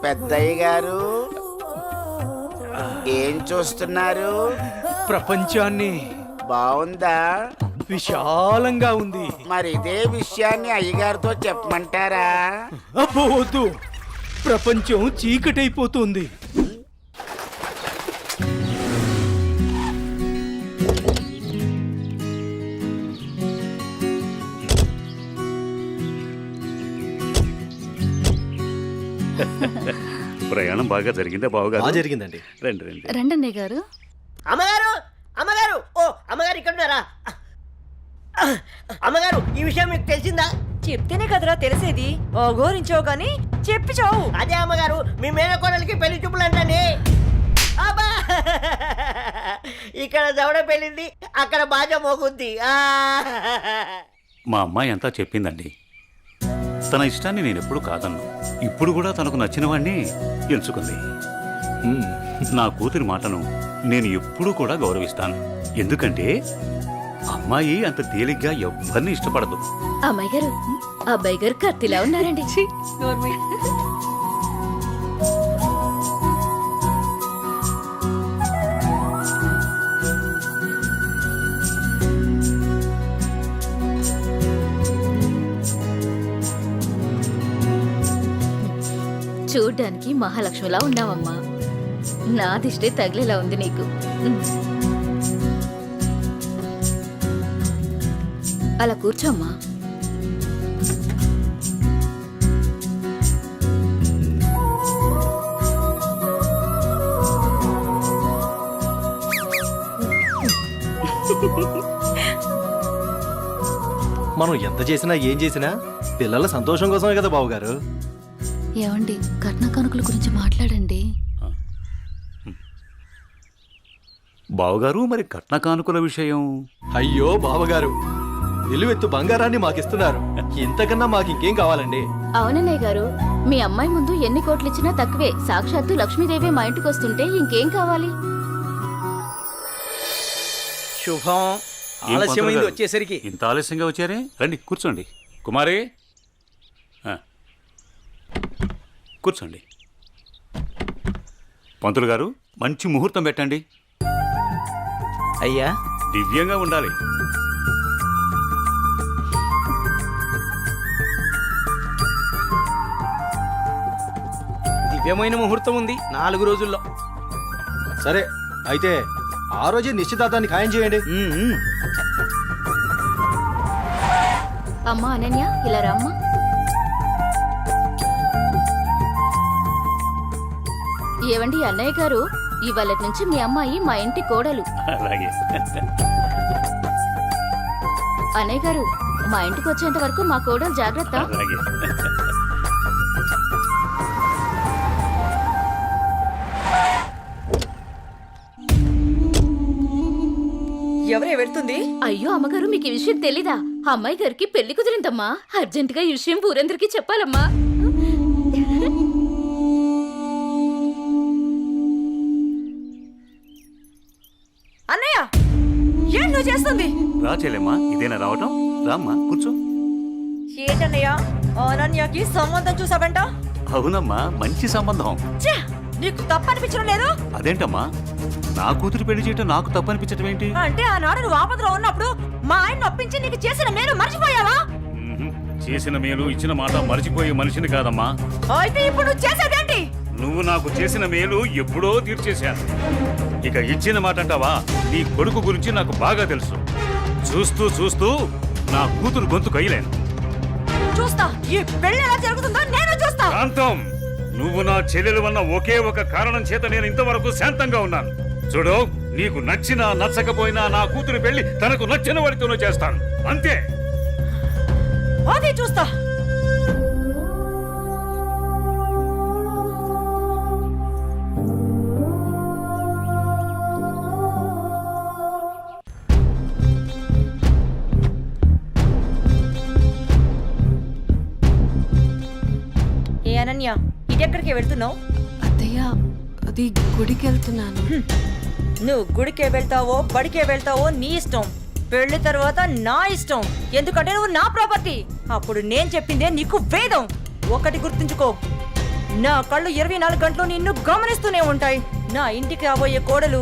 పెద్దయ్య గారు ఏం చూస్తున్నారు? ప్రపంచాన్ని. బాగుందా? విశాలంగా ఉంది. మరి ఇదే విషయాన్ని అయ్యగారితో చెప్పమంటారా? అబ్బో వద్దు, ప్రపంచం చీకటైపోతుంది. ప్రయాణం బాగా జరిగిందా బావగారు? జరిగిందండి. రండి రండి. రండి గారు. అమ్మగారు, అమ్మగారు, ఓ అమ్మగారు ఇక్కడ ఉన్నారా? అమ్మగారు, ఈ విషయం మీకు తెలిసిందా? చెప్తేనే కదరా తెలిసేది. ఓగోరించావు గాని చెప్పి చావు. అదే అమ్మగారు, మీ మేనకోడలికి పెళ్లి చూపులు అంటండి. అబ్బా, ఇక్కడ దవడ పెళ్ళింది, అక్కడ బాజా మోగుద్ది. మా అమ్మాయి అంతా చెప్పిందండి. తన ఇష్టాన్ని నేను ఎప్పుడు కాదన్నా. ఇప్పుడు కూడా తనకు నచ్చిన వాడిని ఎంచుకుంది. నా కూతురి మాటను నేను ఎప్పుడూ కూడా గౌరవిస్తాను. ఎందుకంటే అమ్మాయి అంత తేలిగ్గా ఎవ్వరిని ఇష్టపడదు. అమ్మాయి గారు, అబ్బాయి గారు కత్తిలా ఉన్నారండి. చూడ్డానికి మహాలక్ష్మిలా ఉన్నావమ్మా. నా దిష్టే తగిలేలా ఉంది నీకు. అలా కూర్చోమ్మా. మనం ఎంత చేసినా ఏం చేసినా పిల్లల సంతోషం కోసమే కదా బావగారు. ఏమండి, కట్న కానుకల గురించి మాట్లాడండి. బావగారు, మరి కట్న కానుకల విషయం? అయ్యో బావగారు, నిలువెత్తు బంగారాన్ని మాకిస్తున్నారు. ఇంతకన్నా మాకింకేం కావాలండి? అవునన్నయ్య గారు, మీ అమ్మాయి ముందు ఎన్ని కోట్లు ఇచ్చినా తక్కువే. సాక్షాత్తు లక్ష్మీదేవి మా ఇంటికి వస్తుంటే ఇంకేం కావాలి? శుభం. ఆలస్యమైంది వచ్చేసరికి. ఇంత ఆలస్యంగా వచ్చారే? రండి కూర్చోండి. కుమారి కూర్చోండి. పంతులు గారు, మంచి ముహూర్తం పెట్టండి. అయ్యా, దివ్యంగా ఉండాలి. దివ్యమైన ముహూర్తం ఉంది 4 రోజుల్లో. సరే అయితే ఆ రోజే నిశ్చితార్థాన్ని ఖాయం చేయండి. అమ్మా అనన్య, ఇలా రామ్మా. ఏవండి అన్నయ్య గారు, ఇవాళ నుంచి మీ అమ్మాయి మా ఇంటి కోడలు. అలాగే. అన్నయ్య గారు, మా ఇంటికి వచ్చేంత వరకు మా కోడలు జాగ్రత్త. అలాగే. ఎవరే వెళ్తుంది? అయ్యో అమ్మగారు, మీకు ఈ విషయం తెలీదా? అమ్మాయి గారికి పెళ్లి కుదిరిందమ్మా. అర్జెంటుగా ఈ విషయం ఊరందరికీ చెప్పాలమ్మా. అన్నయ్య, ఏం నువ్వు చేస్తుంది? రా చెల్లెమ్మా, ఇదేనా రావటం? రామ్మా కూర్చో. ఏంటన్నయ్య, అనన్యకి సంబంధం చూసావంట? అవునమ్మా, మంచి సంబంధం. ఛే, నీకు తప్పనిపించడం లేదు? అదేంటమ్మా, నా కూతురు పెళ్లి చేయటం నాకు తప్పనిపించటం ఏంటి? అంటే ఆనాడు నువ్వు ఆపదలో ఉన్నప్పుడు మా ఆయన ఒప్పించి నీకు చేసిన మేలు మర్చిపోయావా? చేసిన మేలు ఇచ్చిన మాట మర్చిపోయే మనిషిని కాదమ్మా. అయితే ఇప్పుడు నువ్వు చేసేదేంటి? నువ్వు నాకు చేసిన మేలు ఎప్పుడో తీర్చేశాను. ఇక ఇచ్చిన మాట అంటావా? నీ కొడుకు గురించి నాకు బాగా తెలుసు. చూస్తూ చూస్తూ నా కూతురు గొంతు కయ్యలేను. చూస్తా, ఈ పెళ్లి ఎలా జరుగుతుందో నేను చూస్తా. శాంతం, నువ్వు నా చెల్లెలు వల్ల ఒకే ఒక కారణం చేత నేను ఇంతవరకు శాంతంగా ఉన్నాను. చూడు, నీకు నచ్చినా నచ్చకపోయినా నా కూతురు పెళ్లి తనకు నచ్చిన వాడితోనూ చేస్తాను, అంతే. అది చూస్తా. అనన్య ఇదెక్కడికి వెళ్తున్నావు? అత్తయ్య అది గుడికి వెళ్తున్నాను. నువ్వు గుడికే వెళ్తావో బడికే వెళ్తావో నీ ఇష్టం. పెళ్లి తర్వాత నా ఇష్టం. ఎందుకంటే నువ్వు నా ప్రాపర్టీ. అప్పుడు నేను చెప్పిందే నీకు వేదం. ఒకటి గుర్తుంచుకో, నా కళ్ళు 24 గంటలు నిన్ను గమనిస్తూనే ఉంటాయి. నా ఇంటికి రాబోయే కోడలు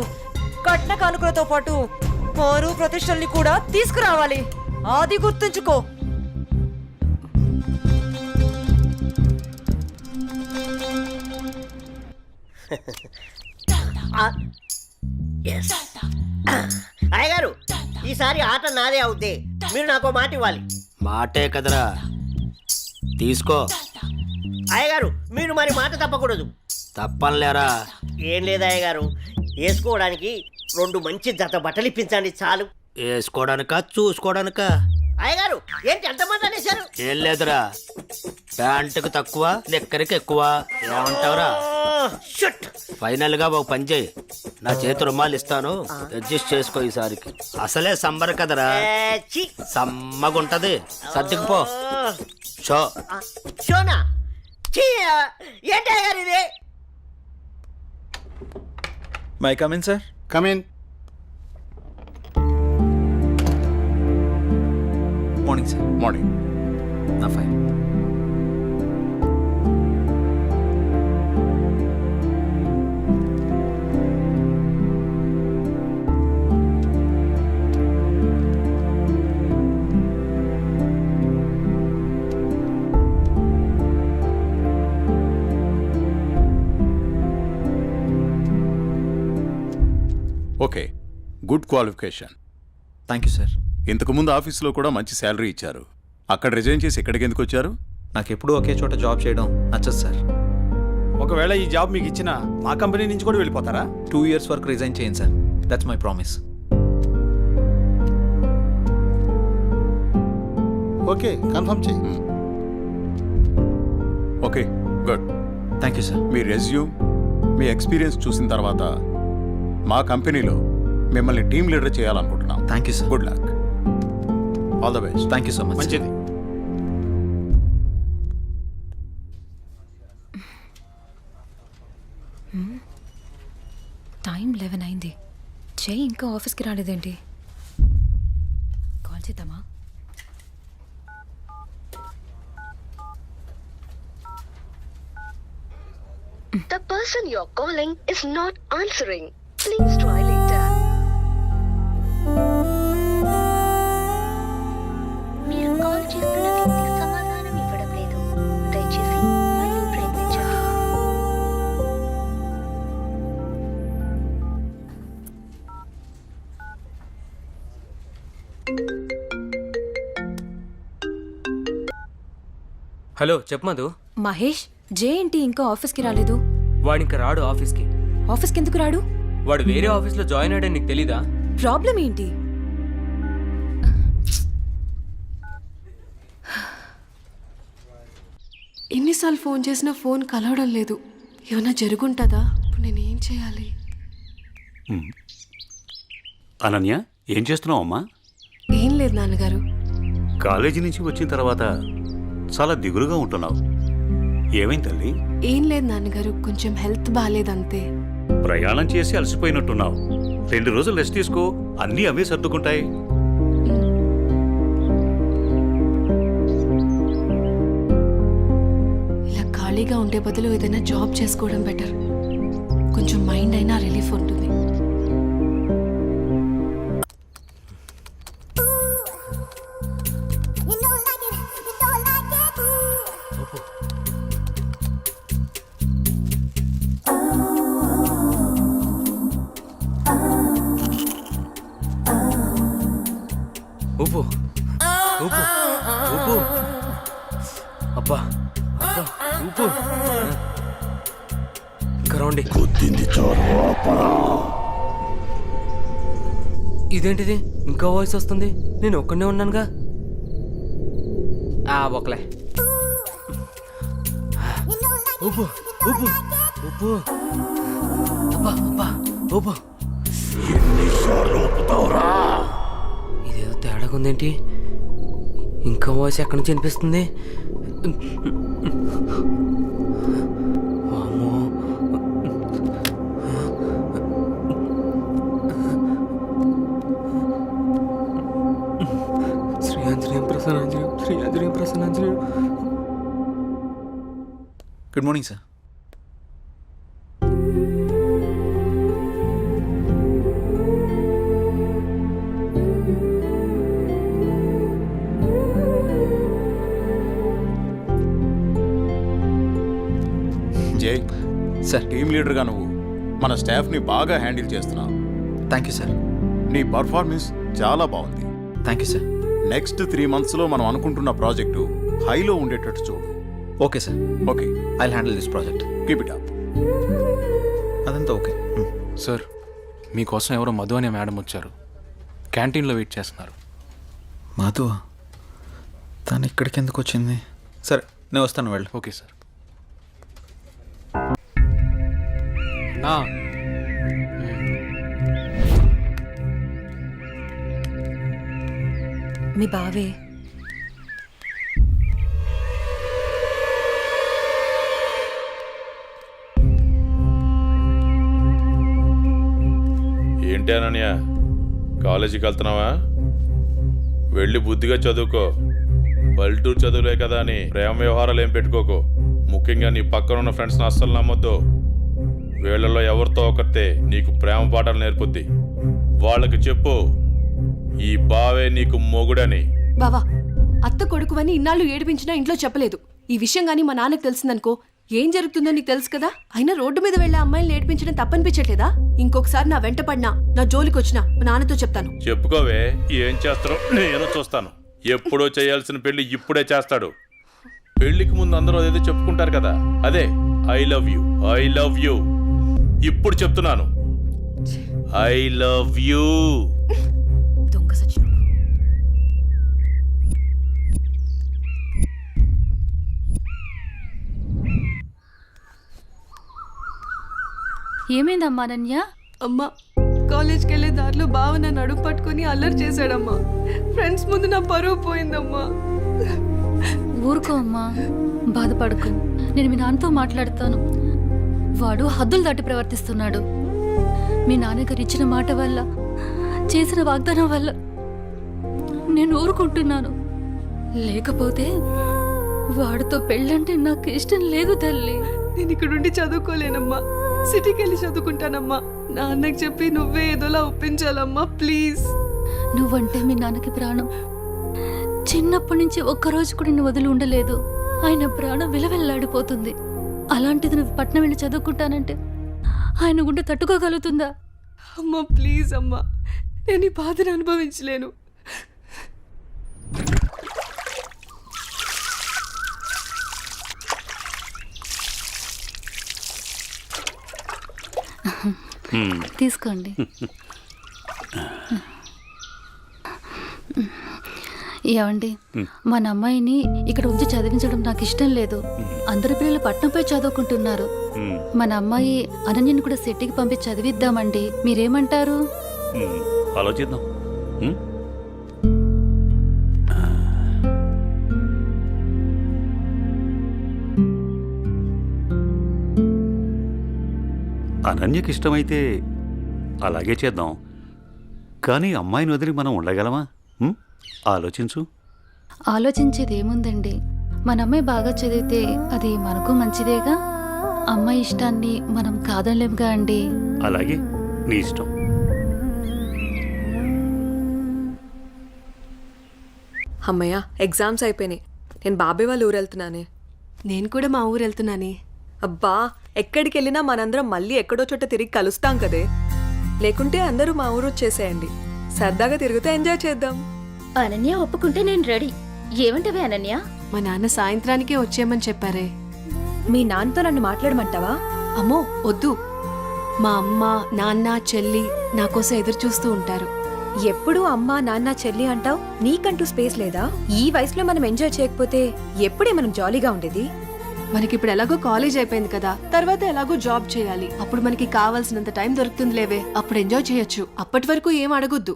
కట్న కానుకలతో పాటు పరువు ప్రతిష్టల్ని కూడా తీసుకురావాలి. అది గుర్తుంచుకో. అయ్యగారు, ఈసారి ఆట నాదే అవుద్ది. మీరు నాకు మాట ఇవ్వాలి. మాటే కదరా, తీసుకో. అయ్యగారు, మీరు మరి మాట తప్పకూడదు. తప్పనిలేరా. ఏం లేదు అయ్యగారు, వేసుకోవడానికి 2 మంచి జత బట్టలు ఇప్పించండి చాలు. వేసుకోవడానికా చూసుకోవడానికా? అయ్యగారు, ఏంటి ఎంతమంది అనేశారు? ఏం లేదురా, ప్యాంటుకు తక్కువ నిక్కరికి ఎక్కువ. ఏమంటావురా? షుట్. ఫైనల్ గా ఒక పని చేయి, నా చేతి రుమాలు ఇస్తాను, అడ్జస్ట్ చేసుకో. ఈసారికి అసలే సమ్మర్ కదరా, ఛీ. సమ్మగుంటది. సర్దుకుపో. షో షోనా? ఛీ, ఏంటి అయ్యగారు ఇది? May come in sir. Come in. Morning sir. Morning. నా fine. Okay, good qualification. Thank you sir. ఇంతకుముందు ఆఫీస్లో కూడా మంచి శాలరీ ఇచ్చారు. అక్కడ రిజైన్ చేసి ఇక్కడికి ఎందుకు వచ్చారు? నాకు ఎప్పుడూ ఒకే చోట జాబ్ చేయడం నచ్చదు సార్. ఒకవేళ ఈ జాబ్ మీకు ఇచ్చిన మా కంపెనీ నుంచి కూడా వెళ్ళిపోతారా? 2 years వరకు రిజైన్ చేయండి sir. That's my promise. Okay, confirm చేయి. Okay, good. Thank you sir. మీ రెజ్యూమ్, మీ ఎక్స్పీరియన్స్ చూసిన తర్వాత మా కంపెనీలో మిమ్మల్ని టీమ్ లీడర్ చేయాలనుకుంటున్నాం. Thank you sir. Good luck. All the best. Thank you so much. మంచిది. టైం 11 అయింది. చెయ్యి ఇంకా ఆఫీస్కి రాలేదేంటి? కాల్ చేద్దామా? The person you're calling is not answering. Please try later. మీరు కాల్ చేస్తున్న వ్యక్తి సమాధానం ఇవ్వడం లేదు. దయచేసి మళ్ళీ ప్రయత్నించండి. హలో, చెప్పు మధు. మహేష్, జే ఏంటి ఇంకా ఆఫీస్కి రాలేదు? వాడు ఇంకా రాడు ఆఫీస్కి. ఆఫీస్కి ఎందుకు రాడు? వాడు వేరే ఆఫీస్లో జాయిన్ అయ్యాడని నీకు తెలీదా? ప్రాబ్లం ఏంటి? ఎన్నిసార్లు ఫోన్ చేసినా ఫోన్ కలవడం లేదు. ఏమైనా జరుగుంటుందా? ఇప్పుడు నేను ఏం చేయాలి? అనన్య, ఏం చేస్తున్నావు అమ్మా? ఏం లేదు నాన్నగారు. కాలేజీ నుంచి వచ్చిన తర్వాత చాలా దిగులుగా ఉంటున్నావు. ఏమైంది తల్లి? ఏం లేదు నాన్నగారు, కొంచెం హెల్త్ బాగాలేదంతే. ప్రయాణం చేసి అలసిపోయినట్టున్నావు. 2 రోజులు రెస్ట్ తీసుకో, అన్నీ అవే సర్దుకుంటాయి. ఇలా ఖాళీగా ఉండే బదులు ఏదైనా జాబ్ చేసుకోవడం బెటర్. కొంచెం మైండ్ అయినా రిలీఫ్ ఉంటుంది. ఉప్పు ఉప్పు ఉప్పు. అబ్బా అబ్బా, ఉప్పు. ఇంకా రండి. ఇదేంటిది, ఇంకా వాయిస్ వస్తుంది? నేను ఒక్కనే ఉన్నానుగా. ఒకలే. ఉప్పు ఉప్పు ఉప్పు. అబ్బా అబ్బా, ఉప్పు. ఇదేదో తేడాగా ఉందేంటి? ఇంకా వాయిస్ ఎక్కడి నుంచి వినిపిస్తుంది? Prasannanjaneyam Sri Anjaneyam Prasannanjaneyam. Good morning sir. జై సార్. టీమ్ లీడర్గా నువ్వు మన స్టాఫ్ని బాగా హ్యాండిల్ చేస్తున్నావు. Thank you sir. నీ పర్ఫార్మెన్స్ చాలా బాగుంది. Thank you sir. నెక్స్ట్ 3 monthsలో మనం అనుకుంటున్న ప్రాజెక్టు హైలో ఉండేటట్టు చూడు. Okay sir. Okay, I handle this project. Keep it up. అదంతా ఓకే. సార్, మీకోసం ఎవరో మధు అనే మేడం వచ్చారు. క్యాంటీన్లో వెయిట్ చేస్తున్నారు. మధు తను ఇక్కడికి ఎందుకు వచ్చింది? సరే, నేను వస్తాను, వెళ్ళు. Okay sir. నా మీ బావే ఏంటి అనన్య, కాలేజీకి వెళ్తున్నావా? వెళ్ళి బుద్ధిగా చదువుకో. పల్లెటూరు చదువులే కదా అని ప్రేమ వ్యవహారాలు ఏం పెట్టుకోకు. ముఖ్యంగా నీ పక్కన ఉన్న ఫ్రెండ్స్ని అస్సలు నమ్మొద్దు. వీళ్ళలో ఎవరితో ఒకరితే నీకు ప్రేమ పాఠాలు నేర్పుద్ది. వాళ్ళకి చెప్పు ఈ బావే నీకు మొగుడని. బావా, అత్త కొడుకువని ఇన్నాళ్ళు ఏడిపించినా ఇంట్లో చెప్పలేదు. ఈ విషయం గానీ మా నాన్నకు తెలిసిందనుకో ఏం జరుగుతుందో నీకు తెలుసు కదా. అయినా రోడ్డు మీద వెళ్ళే అమ్మాయిలు ఏడిపించడం తప్పనిపించట్లేదా? ఇంకొకసారి నా వెంట పడినా, నా జోలికి వచ్చినా మా నాన్నతో చెప్తాను. చెప్పుకోవే, ఏం చేస్తారో నేను చూస్తాను. ఎప్పుడో చేయాల్సిన పెళ్లి ఇప్పుడే చేస్తాడు. పెళ్లికి ముందు అందరూ అదేదో చెప్పుకుంటారు కదా, అదే I love you, I love you. ఇప్పుడు చెప్తున్నాను, ఐ లవ్ యూ. దొంగ సచ్చినోడు. ఏమైందమ్మా అనన్య? అమ్మా, కాలేజ్కి వెళ్ళే దారిలో బావ నన్ను అడుగు పట్టుకుని అల్లరి చేశాడమ్మా. ఫ్రెండ్స్ ముందు నా పరువు పోయిందమ్మా. ఊరుకో అమ్మా, బాధపడకు. నేను మీ నాన్నతో మాట్లాడతాను. వాడు హద్దులు దాటి ప్రవర్తిస్తున్నాడు. మీ నాన్నగారు ఇచ్చిన మాట వల్ల, చేసిన వాగ్దానం వల్ల నేను ఊరుకుంటున్నాను. లేకపోతే వాడితో పెళ్ళంటే నాకు ఇష్టం లేదు తల్లి. నేను ఇక్కడుండి చదువుకోలేనమ్మా, సిటీకి వెళ్ళి చదువుకుంటానమ్మా. నాన్నకి చెప్పి నువ్వే ఏదోలా ఒప్పించాలమ్మా, ప్లీజ్. నువ్వంటే మీ నాన్నకి ప్రాణం. చిన్నప్పటి నుంచి ఒక్కరోజు కూడా నువ్వు వదిలి ఉండలేదు. ఆయన ప్రాణం విలవెల్లాడిపోతుంది. అలాంటిది నువ్వు పట్నం వెళ్ళి చదువుకుంటానంటే ఆయన గుండె తట్టుకోగలుగుతుందా? అమ్మా ప్లీజ్ అమ్మా, నేను ఈ బాధను అనుభవించలేను. తీసుకోండి. ఏమండి, మన అమ్మాయిని ఇక్కడ ఉంచి చదివించడం నాకు ఇష్టం లేదు. అందరి పిల్లలు పట్నంపై చదువుకుంటున్నారు. మన అమ్మాయి అనన్యని కూడా సిటీకి పంపించి చదివిద్దామండి. మీరేమంటారు? ఆలోచిద్దాం. అనన్యకి ఇష్టమైతే అలాగే చేద్దాం. కానీ అమ్మాయిని వదిలి మనం ఉండగలమా? ఆలోచించు. ఆలోచించేది ఏముందండి, మన అమ్మాయి బాగా చదివితే అది మనకు మంచిదేగా. అమ్మాయి ఇష్టాన్ని మనం కాదనలేముగా అండి. అలాగే, నీ ఇష్టం. అమ్మయ్య, ఎగ్జామ్స్ అయిపోయినాయి. నేను బాబాయ్ వాళ్ళ ఊరు వెళ్తున్నానే. నేను కూడా మా ఊరు వెళ్తున్నానే. అబ్బా, ఎక్కడికి వెళ్ళినా మనందరం మళ్ళీ ఎక్కడో చోట తిరిగి కలుస్తాం కదే. లేకుంటే అందరూ మా ఊరు వచ్చేసేయండి. సరదాగా తిరుగుతూ ఎంజాయ్ చేద్దాం. అనన్య ఒప్పుకుంటే నేను రెడీ. ఏమంటవే అనన్య? మా నాన్న సాయంత్రానికే వచ్చేయమని చెప్పారే. మీ నాన్నతో నన్ను మాట్లాడమంటావా? అమ్మో వద్దు. మా అమ్మ, నాన్న, చెల్లి నా కోసం ఎదురు చూస్తూ ఉంటారు. ఎప్పుడు అమ్మ, నాన్న, చెల్లి అంటావు. నీకంటూ స్పేస్ లేదా? ఈ వయసులో మనం ఎంజాయ్ చేయకపోతే ఎప్పుడే మనం జాలీగా ఉండేది? మనకిప్పుడు ఎలాగో కాలేజ్ అయిపోయింది కదా, తర్వాత ఎలాగో జాబ్ చేయాలి. అప్పుడు మనకి కావాల్సినంత టైం దొరుకుతుంది లేవే, అప్పుడు ఎంజాయ్ చేయొచ్చు. అప్పటి వరకు ఏం అడగొద్దు.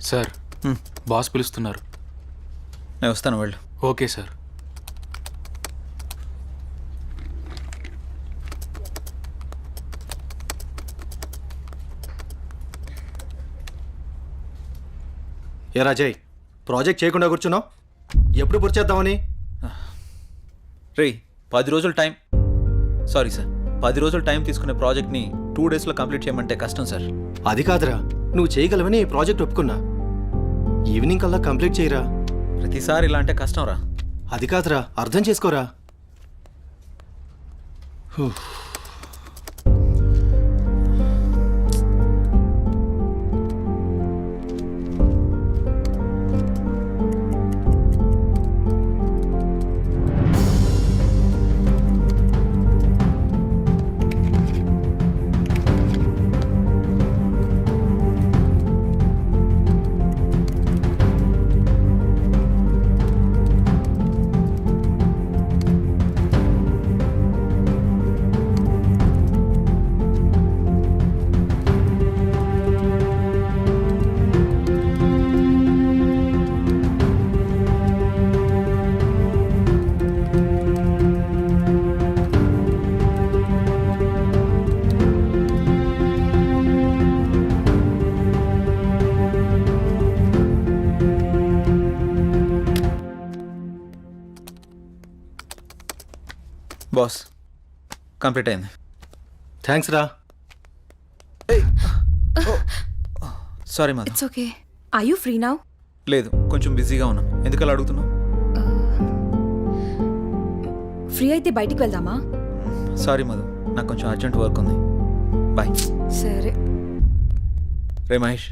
సార్, బాస్ పిలుస్తున్నారు. నేను వస్తాను, వెళ్ళు. Okay sir. ఏ రాజయ్, ప్రాజెక్ట్ చేయకుండా కూర్చున్నావు? ఎప్పుడు పూర్తి చేద్దామని? రే 10 రోజులు టైం, సారీ సార్ 10 రోజులు టైం తీసుకునే ప్రాజెక్ట్ని 2 డేస్లో కంప్లీట్ చేయమంటే కష్టం సార్. అది కాదురా, నువ్వు చేయగలవని ఈ ప్రాజెక్ట్ ఒప్పుకున్నా. ఈవినింగ్ కల్లా కంప్లీట్ చేయరా. ప్రతిసారి ఇలా అంటే కష్టం రా. అది కాదురా, అర్థం చేసుకోరా. బాస్ కంప్లీట్ అయింది. థ్యాంక్స్ రా. Sorry Madhu. It's okay. Are you free now? లేదు, కొంచెం బిజీగా ఉన్నాను. ఎందుకలా అడుగుతున్నావు? ఫ్రీ అయితే బయటికి వెళ్దామా? సారీ మధు, నాకు కొంచెం అర్జెంట్ వర్క్ ఉంది. బాయ్. సరే. రే మహేష్,